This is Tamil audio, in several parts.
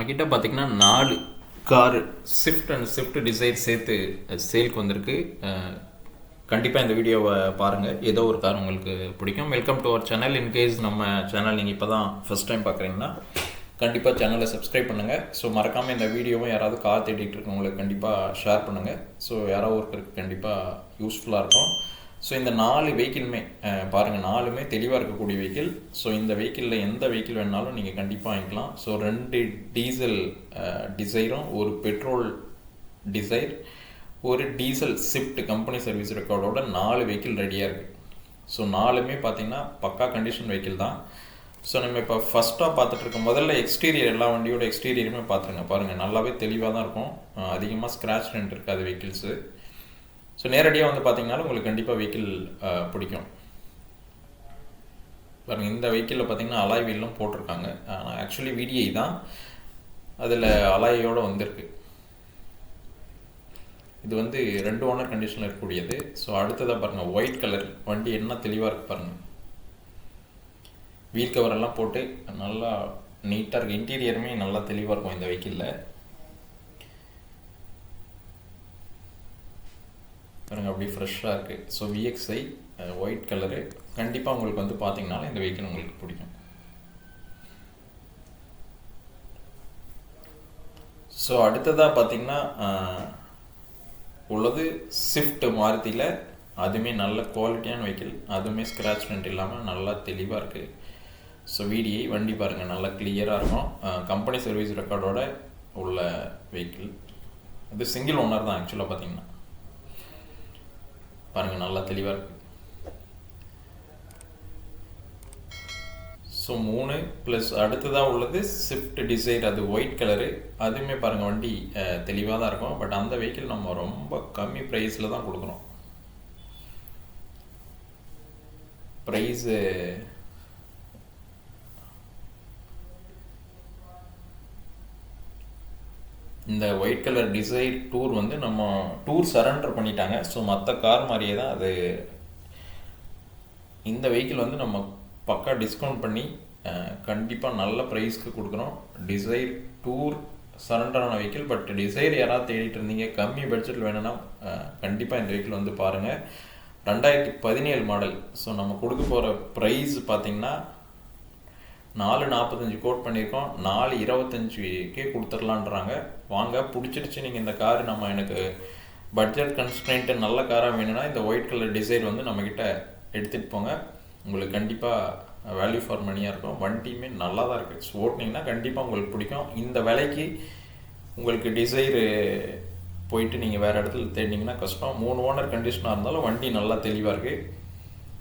நம்மக்கிட்ட பார்த்திங்கன்னா 4 car Swift and Swift desire சேர்த்து சேலுக்கு வந்திருக்கு. கண்டிப்பாக இந்த வீடியோவை பாருங்கள், ஏதோ ஒரு கார் உங்களுக்கு பிடிக்கும். Welcome to our channel. In case நம்ம சேனல் நீங்கள் இப்போ தான் ஃபஸ்ட் டைம் பார்க்குறீங்கன்னா கண்டிப்பாக சேனலை சப்ஸ்கிரைப் பண்ணுங்கள். ஸோ மறக்காமல் இந்த வீடியோவும் யாராவது கார் தேடிட்டு இருக்கவங்களுக்கு கண்டிப்பாக ஷேர் பண்ணுங்கள். ஸோ யாராவது ஒருத்தருக்கு கண்டிப்பாக யூஸ்ஃபுல்லாக இருக்கும். ஸோ இந்த 4 வெஹிக்கிளுமே பாருங்கள், 4மே தெளிவாக இருக்கக்கூடிய வெஹிக்கிள். ஸோ இந்த வெஹிக்கிளில் எந்த வெஹிக்கிள் வேணாலும் நீங்கள் கண்டிப்பாக வாங்கிக்கலாம். ஸோ 2 டீசல் டிசைரும், ஒரு பெட்ரோல் டிசைர், ஒரு டீசல் ஸ்விஃப்ட் கம்பெனி சர்வீஸ் ரெக்கார்டோட 4 வெஹிக்கிள் ரெடியாக இருக்குது. ஸோ 4மே பார்த்திங்கன்னா பக்கா கண்டிஷன் வெஹிக்கிள் தான். ஸோ நம்ம இப்போ ஃபஸ்ட்டாக பார்த்துட்ருக்கோம். முதல்ல எக்ஸ்டீரியர், எல்லா வண்டியோட எக்ஸ்டீரியருமே பார்த்துருங்க. பாருங்கள், நல்லாவே தெளிவாக தான் இருக்கும். அதிகமாக ஸ்க்ராட்ச் ரெண்ட் இருக்காது வெஹிக்கிள்ஸு. ஸோ நேரடியாக வந்து பார்த்தீங்கன்னாலும் உங்களுக்கு கண்டிப்பாக வெஹிக்கிள் பிடிக்கும். பாருங்கள், இந்த வெஹிக்கிளில் பார்த்தீங்கன்னா அலாய் வீல்லாம் போட்டிருக்காங்க. ஆக்சுவலி VDI தான், அதில் அலாயோடு வந்திருக்கு. இது வந்து 2 ஓனர் கண்டிஷனில் இருக்கக்கூடியது. ஸோ அடுத்ததாக பாருங்கள், ஒயிட் கலர் வண்டி என்ன தெளிவாக இருக்குது பாருங்கள். வீல் கவரெல்லாம் போட்டு நல்லா நீட்டாக இருக்குது. இன்டீரியருமே நல்லா தெளிவாக இருக்கும் இந்த வெஹிக்கிளில். பாருங்கள், அப்படி ஃப்ரெஷ்ஷாக இருக்குது. ஸோ VXI ஒயிட் கலரு கண்டிப்பாக உங்களுக்கு வந்து பார்த்தீங்கனாலும் இந்த வெஹிக்கிள் உங்களுக்கு பிடிக்கும். ஸோ அடுத்ததாக பார்த்தீங்கன்னா உள்ளது ஸ்விஃப்ட் மாருதியில். அதுவுமே நல்ல குவாலிட்டியான வெஹிக்கிள், அதுவுமே ஸ்க்ராட்ச் ரெண்ட் இல்லாமல் நல்லா தெளிவாக இருக்குது. ஸோ VDI வண்டி பாருங்கள், நல்லா கிளியராக இருக்கும். கம்பெனி சர்வீஸ் ரெக்கார்டோட உள்ள வெஹிக்கிள். அது சிங்கிள் ஓனர் தான் ஆக்சுவலாக பார்த்தீங்கன்னா. பாருங்கள், நல்லா தெளிவாக இருக்குது. ஸோ 3 ப்ளஸ் அடுத்ததாக உள்ளது ஸ்விஃப்ட் டிசைர், அது ஒயிட் கலரு. அதுவுமே பாருங்கள், வண்டி தெளிவாக தான் இருக்கும். பட் அந்த வெஹிக்கிள் நம்ம ரொம்ப கம்மி ப்ரைஸில் தான் கொடுக்குறோம். ப்ரைஸு இந்த ஒயிட் கலர் டிசைர் டூர் வந்து நம்ம டூர் சரண்டர் பண்ணிட்டாங்க. ஸோ மற்ற கார் மாதிரியே தான் அது. இந்த வெஹிக்கிள் வந்து நம்ம பக்கா டிஸ்கவுண்ட் பண்ணி கண்டிப்பாக நல்ல ப்ரைஸ்க்கு கொடுக்குறோம். டிசைர் டூர் சரண்டரான வெஹிக்கிள். பட் டிசைர் யாராவது தேடிட்டு இருந்தீங்க, கம்மி பட்ஜெட்டில் வேணும்னா கண்டிப்பாக இந்த வெஹிக்கிள் வந்து பாருங்கள். 2017 மாடல். ஸோ நம்ம கொடுக்க போகிற ப்ரைஸ் பார்த்திங்கன்னா 445 கோட் பண்ணியிருக்கோம். 425 கொடுத்துடலான்றாங்க. வாங்க, பிடிச்சிருச்சு நீங்கள் இந்த கார், நம்ம எனக்கு பட்ஜெட் கன்ஸ்ட்ரெயின்ட்டு நல்ல காராக வேணும்னா இந்த ஒயிட் கலர் டிசைர் வந்து நம்மக்கிட்ட எடுத்துகிட்டு போங்க. உங்களுக்கு கண்டிப்பாக வேல்யூ ஃபார் மணியாக இருக்கும். வண்டியுமே நல்லா தான் இருக்குது. ஸோ ஓட்டினீங்கன்னா கண்டிப்பாக உங்களுக்கு பிடிக்கும். இந்த விலைக்கு உங்களுக்கு டிசைரு போயிட்டு நீங்கள் வேறு இடத்துல தேடினீங்கன்னா கஷ்டம். 3 ஓனர் கண்டிஷனாக இருந்தாலும் வண்டி நல்லா தெளிவாக இருக்குது.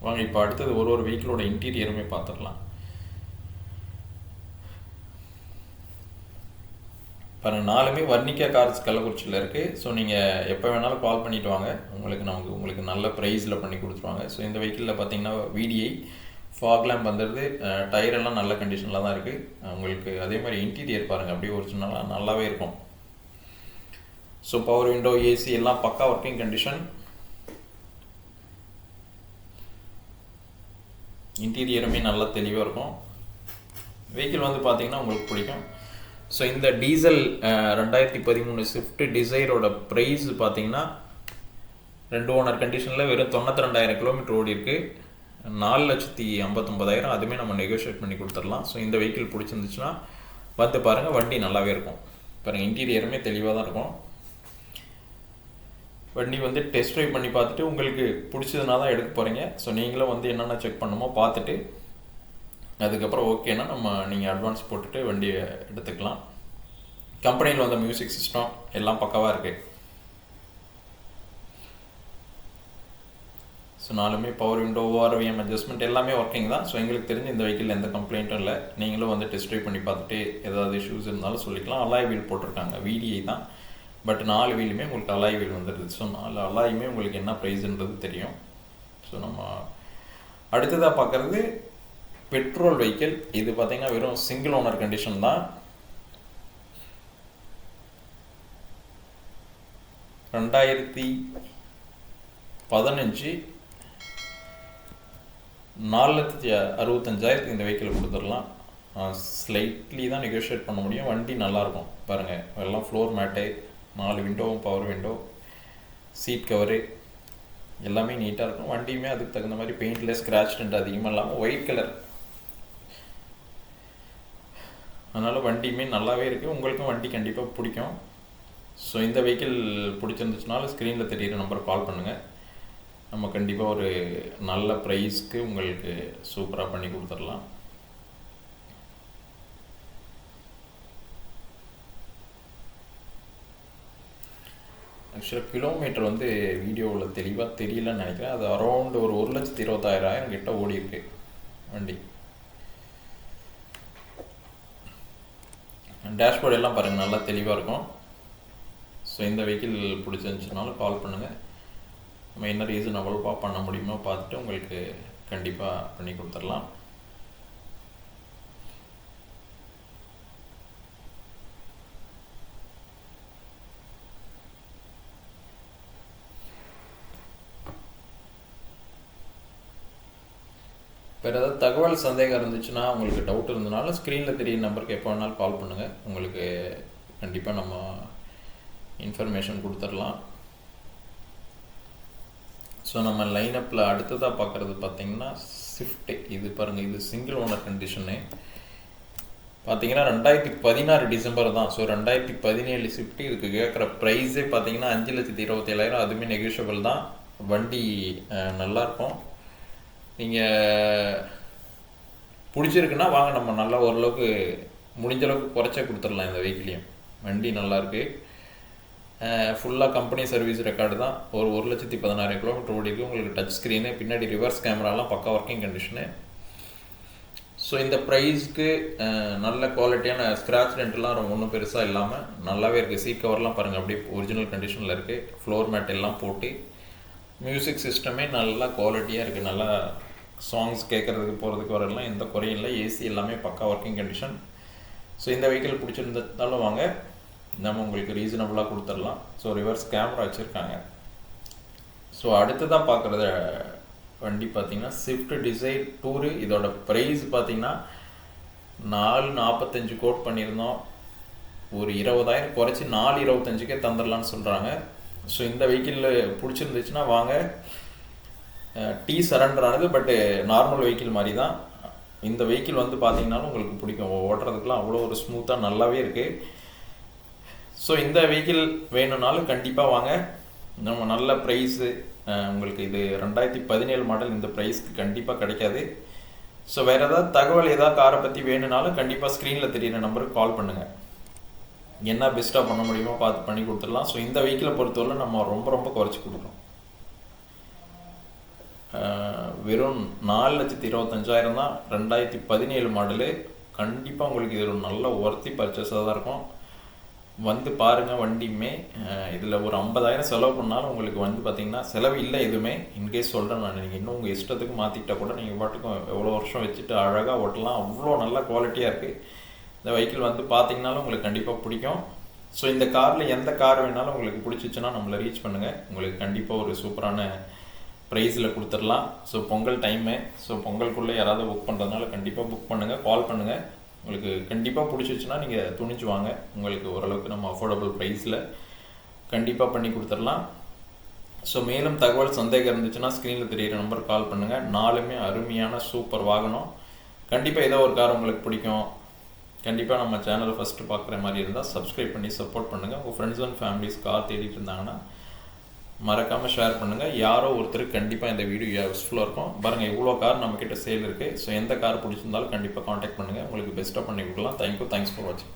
வாங்க, இப்போ அடுத்தது ஒரு வெஹிக்கிளோட இன்டீரியருமே பார்த்துடலாம். பாருங்கள், 4மே வர்ணிகா கார்ஸ் கள்ளக்குறிச்சியில் இருக்குது. ஸோ நீங்கள் எப்போ வேணாலும் கால் பண்ணிவிட்டு வாங்க, உங்களுக்கு நல்ல ப்ரைஸில் பண்ணி கொடுத்துருவாங்க. ஸோ இந்த வெஹிக்கிளில் பார்த்தீங்கன்னா VDI ஃபாக் லேம்ப் வந்துடுது. டயரெல்லாம் நல்ல கண்டிஷனில் தான் இருக்குது உங்களுக்கு. அதே மாதிரி இன்டீரியர் பாருங்கள், அப்படியே ஒரிஜினலாக நல்லாவே இருக்கும். ஸோ பவர் விண்டோ, AC எல்லாம் பக்கா ஒர்க்கிங் கண்டிஷன். இன்டீரியருமே நல்லா தெளிவாக இருக்கும். வெஹிக்கிள் வந்து பார்த்தீங்கன்னா உங்களுக்கு பிடிக்கும். ஸோ இந்த டீசல் 2013 ஸ்விஃப்ட் டிசைரோட ப்ரைஸ் பார்த்தீங்கன்னா 2 ஓனர் கண்டிஷனில் வெறும் 92,000 கிலோமீட்டர் ஓடி இருக்குது. 4,59,000. அதுவுமே நம்ம நெகோஷியேட் பண்ணி கொடுத்துடலாம். ஸோ இந்த வெஹிக்கிள் பிடிச்சிருந்துச்சுன்னா வந்து பாருங்கள், வண்டி நல்லாவே இருக்கும். பாருங்கள், இன்டீரியருமே தெளிவாக தான் இருக்கும். வண்டி வந்து டெஸ்ட் ட்ரைவ் பண்ணி பார்த்துட்டு உங்களுக்கு பிடிச்சதுனா தான் எடுக்க போகிறீங்க. ஸோ நீங்களும் வந்து என்னென்ன செக் பண்ணணுமோ பார்த்துட்டு அதுக்கப்புறம் ஓகேனா நீங்கள் அட்வான்ஸ் போட்டுட்டு வண்டியை எடுத்துக்கலாம். கம்பெனியில் வந்த மியூசிக் சிஸ்டம் எல்லாம் பக்காவாக இருக்குது. ஸோ 4மே பவர் விண்டோ, ORVM அட்ஜஸ்ட்மெண்ட் எல்லாமே ஒர்க்கிங் தான். ஸோ எங்களுக்கு தெரிஞ்சு இந்த வெஹிக்கிள் எந்த கம்ப்ளைண்ட்டும் இல்லை. நீங்களும் வந்து டெஸ்ட் ட்ரைவ் பண்ணி பார்த்துட்டு ஏதாவது இஷ்யூஸ் இருந்தாலும் சொல்லிக்கலாம். அலாய் வீல் போட்டிருக்காங்க, VDI தான். பட் 4 வீலுமே உங்களுக்கு அலாய் வீல் வந்துடுது. ஸோ 4 அலாயுமே உங்களுக்கு என்ன ப்ரைஸுன்றது தெரியும். ஸோ நம்ம அடுத்ததாக பார்க்குறது பெட்ரோல் வெஹிக்கிள். இது பார்த்தீங்கன்னா வெறும் சிங்கிள் ஓனர் கண்டிஷன் தான். 2015 4,65,000 இந்த வெஹிக்கிள் கொடுத்துடலாம். ஸ்லைட்லி தான் நெகோஷியேட் பண்ண முடியும். வண்டி நல்லாயிருக்கும் பாருங்கள், எல்லாம் ஃப்ளோர் மேட்டு, 4 விண்டோவும் பவர் விண்டோ, சீட் கவரு எல்லாமே நீட்டாக இருக்கும். வண்டியுமே அதுக்கு தகுந்த மாதிரி பெயிண்டில் ஸ்க்ராட்ச் டென்ட் அதிகமாக இல்லாமல் ஒயிட் கலர், அதனால் வண்டியுமே நல்லாவே இருக்குது. உங்களுக்கும் வண்டி கண்டிப்பாக பிடிக்கும். ஸோ இந்த வெஹிக்கிள் பிடிச்சிருந்துச்சுனாலும் ஸ்க்ரீனில் தெரிகிற நம்பர் கால் பண்ணுங்கள். நம்ம கண்டிப்பாக ஒரு நல்ல ப்ரைஸ்க்கு உங்களுக்கு சூப்பராக பண்ணி கொடுத்துடலாம். ஆக்சுவலாக கிலோமீட்டர் வந்து வீடியோவில் தெளிவாக தெரியலன்னு நினைக்கிறேன். அது அரௌண்ட் ஒரு 1,20,000 கிட்ட ஓடி இருக்கு வண்டி. டேஷ்போர்டு எல்லாம் பாருங்கள், நல்லா தெளிவாக இருக்கும். ஸோ இந்த வெஹிக்கிள் பிடிச்சிருந்துச்சுனாலும் கால் பண்ணுங்கள். நம்ம என்ன ரீசனபிளாக பண்ண முடியுமோ பார்த்துட்டு உங்களுக்கு கண்டிப்பாக பண்ணி கொடுத்துடலாம். வேறு ஏதாவது தகவல் சந்தேகம் இருந்துச்சுன்னா, உங்களுக்கு டவுட் இருந்தனால ஸ்க்ரீனில் தெரியும் நம்பருக்கு எப்போ வேணாலும் கால் பண்ணுங்கள். உங்களுக்கு கண்டிப்பாக நம்ம இன்ஃபர்மேஷன் கொடுத்துடலாம். ஸோ நம்ம லைனப்பில் அடுத்ததாக பார்க்குறது பார்த்திங்கன்னா ஸ்விஃப்ட்டு. இது பாருங்கள், இது சிங்கிள் ஓனர் கண்டிஷனு. பார்த்தீங்கன்னா 2016 டிசம்பர் தான். So 2017 Swift. இதுக்கு கேட்குற ப்ரைஸே பார்த்தீங்கன்னா 5,27,000. அதுவுமே நெகோஷியபிள் தான். வண்டி நல்லாயிருக்கும். நீங்கள் பிடிச்சிருக்குன்னா வாங்க, நம்ம நல்லா ஓரளவுக்கு முடிஞ்ச அளவுக்கு குறைச்சே கொடுத்துடலாம் இந்த வெஹிக்கிளையும். வண்டி நல்லாயிருக்கு. ஃபுல்லாக கம்பெனி சர்வீஸ் ரெக்கார்டு தான். ஒரு 1,16,000 கிலோமீட்டர் ஓடி இருக்குது. உங்களுக்கு டச் ஸ்க்ரீனு, பின்னாடி ரிவர்ஸ் கேமராலாம் பக்கா ஒர்க்கிங் கண்டிஷனு. ஸோ இந்த ப்ரைஸ்க்கு நல்ல குவாலிட்டியான ஸ்க்ராட்ச் டென்ட்லாம் ஒன்றும் பெருசாக இல்லாமல் நல்லாவே இருக்குது. சீட் கவர்லாம் பாருங்கள், அப்படியே ஒரிஜினல் கண்டிஷனில் இருக்குது. ஃப்ளோர் மேட் எல்லாம் போட்டு, மியூசிக் சிஸ்டமே நல்லா குவாலிட்டியாக இருக்குது. நல்லா சாங்ஸ் கேட்குறதுக்கு போகிறதுக்கு வரலாம் எந்த குறையும் இல்லை. ஏசி எல்லாமே பக்கா ஒர்க்கிங் கண்டிஷன். ஸோ இந்த வெஹிக்கிள் பிடிச்சிருந்தாலும் வாங்க, நம்ம உங்களுக்கு ரீசனபுளாக கொடுத்துடலாம். ஸோ ரிவர்ஸ் கேமரா வச்சுருக்காங்க. ஸோ அடுத்ததாக பார்க்குறத வண்டி பார்த்திங்கன்னா ஸ்விஃப்ட் டிசைர் டூரு. இதோட ப்ரைஸ் பார்த்திங்கன்னா 4,45 கோட் பண்ணியிருந்தோம். ஒரு 20,000 குறைச்சி 4,25க்கே தந்துடலான்னு சொல்கிறாங்க. ஸோ இந்த வெஹிக்கிள் பிடிச்சிருந்துச்சுன்னா வாங்க. டீ சரண்டர் ஆனது, பட்டு நார்மல் வெஹிக்கிள் மாதிரி தான். இந்த வெஹிக்கிள் வந்து பார்த்தீங்கன்னாலும் உங்களுக்கு பிடிக்கும். ஓட்டுறதுக்குலாம் அவ்வளோ ஒரு ஸ்மூத்தாக நல்லாவே இருக்குது. ஸோ இந்த வெஹிக்கிள் வேணும்னாலும் கண்டிப்பாக வாங்க. நம்ம நல்ல ப்ரைஸு உங்களுக்கு. இது 2017 மாடல். இந்த ப்ரைஸ்க்கு கண்டிப்பாக கிடைக்காது. ஸோ வேறு ஏதாவது தகவல் ஏதாவது காரை பற்றி வேணும்னாலும் கண்டிப்பாக ஸ்க்ரீனில் தெரியிற நம்பருக்கு கால் பண்ணுங்கள். என்ன பெஸ்ட்டாக பண்ண முடியுமோ பார்த்து பண்ணி கொடுத்துடலாம். ஸோ இந்த வெஹிக்கிளை பொறுத்தவரை நம்ம ரொம்ப குறைச்சி கொடுக்குறோம். வெறும் 4,25,000 தான். 2017 மாடலு. கண்டிப்பாக உங்களுக்கு இது ஒரு நல்ல ஒர்த்தி பர்ச்சேஸாக தான் இருக்கும். வந்து பாருங்கள் வண்டியுமே. இதில் ஒரு 50,000 செலவு பண்ணாலும் உங்களுக்கு வந்து பார்த்திங்கன்னா செலவு இல்லை எதுவுமே. இன்கேஸ் சொல்கிறேன் நான், நீங்கள் இன்னும் உங்கள் இஷ்டத்துக்கு மாற்றிக்கிட்டால் கூட நீங்கள் பாட்டுக்கும் எவ்வளோ வருஷம் வச்சுட்டு அழகாக ஓட்டலாம். அவ்வளோ நல்ல குவாலிட்டியாக இருக்குது. இந்த வெஹிக்கிள் வந்து பார்த்தீங்கன்னாலும் உங்களுக்கு கண்டிப்பாக பிடிக்கும். ஸோ இந்த காரில் எந்த கார் வேணாலும் உங்களுக்கு பிடிச்சிச்சுன்னா நம்மளை ரீச் பண்ணுங்கள். உங்களுக்கு கண்டிப்பாக ஒரு சூப்பரான ப்ரைஸில் கொடுத்துடலாம். So Pongal time. ஸோ பொங்கலுக்குள்ளே யாராவது புக் பண்ணுறதுனால கண்டிப்பாக புக் பண்ணுங்கள், கால் பண்ணுங்கள். உங்களுக்கு கண்டிப்பாக பிடிச்சிச்சுன்னா நீங்கள் துணிச்சு வாங்க. உங்களுக்கு ஓரளவுக்கு நம்ம அஃபோர்டபுள் ப்ரைஸில் கண்டிப்பாக பண்ணி கொடுத்துடலாம். ஸோ மேலும் தகவல் சந்தேகம் இருந்துச்சுன்னா ஸ்க்ரீனில் தெரியிற நம்பர் கால் பண்ணுங்கள். 4மே அருமையான சூப்பர் வாகனம். கண்டிப்பாக ஏதோ ஒரு கார் உங்களுக்கு பிடிக்கும். கண்டிப்பாக நம்ம சேனலை ஃபஸ்ட்டு பார்க்குற மாதிரி இருந்தால் சப்ஸ்கிரைப் பண்ணி சப்போர்ட் பண்ணுங்கள். உங்கள் ஃப்ரெண்ட்ஸ் அண்ட் ஃபேமிலிஸ் கார் தேடிட்டு இருந்தாங்கன்னா மறக்காமல் ஷேர் பண்ணுங்கள். யாரோ ஒருத்தருக்கு கண்டிப்பாக இந்த வீடியோ யூஸ்ஃபுல்லாக இருக்கும். பாருங்கள், இவ்வளோ கார் நம்மக்கிட்ட சேல் இருக்குது. ஸோ எந்த கார் பிடிச்சிருந்தாலும் கண்டிப்பாக காண்டாக்ட் பண்ணுங்கள். உங்களுக்கு பெஸ்ட்டாக பண்ணி கொடுக்கலாம். தேங்க்யூ. தேங்க்ஸ் ஃபார் வாட்சிங்.